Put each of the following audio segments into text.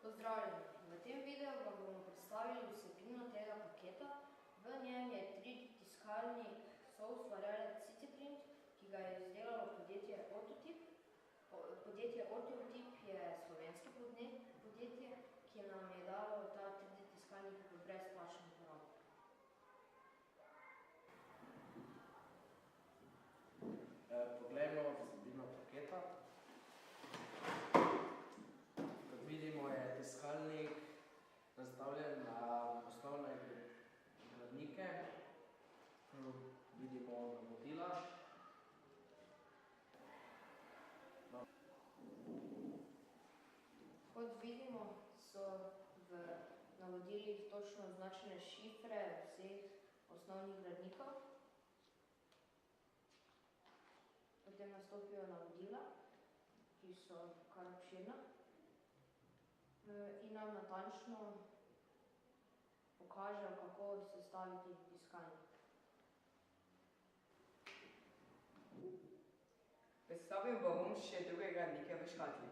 Pozdravljeni! V tem videu vam bomo predstavili vsebino tega paketa. V njem je 3D tiskalnik soustvarjalec Cityprint, ki ga je izdelalo podjetje Ortotip. Podjetje Ortotip je slovensko podjetje, ki nam je dalo ta 3D tiskalnik v brezplačno uporabo. Poglejmo vsebino paketa. Kot vidimo, je tiskalnik nastavljen na osnovne gradnike. Vidimo navodila. Kot vidimo, so v navodilih točno označene šifre vseh osnovnih gradnikov. Potem nastopijo navodila, ki so kar obširna in nam natančno pokažejo, kako sestaviti tiskalnik. Predstavil bom še druge gradnike v škatli.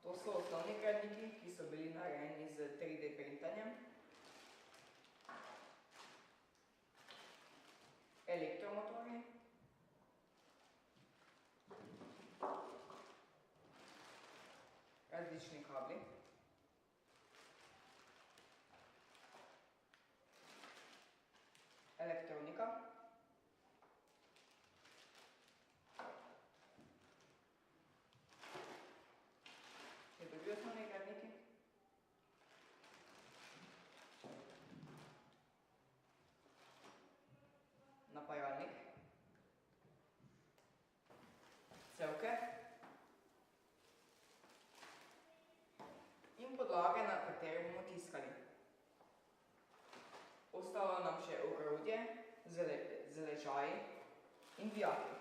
To so osnovni gradniki, ki so bili narejeni z 3D printanjem. Elektromotorji. Različni kabli. Elektronika. Še drugi osnovni gradniki. Napajalnik. Cevke. In podlage, na katere bomo tiskali. Ostalo nam še ogrodje z ležaji in vijaki.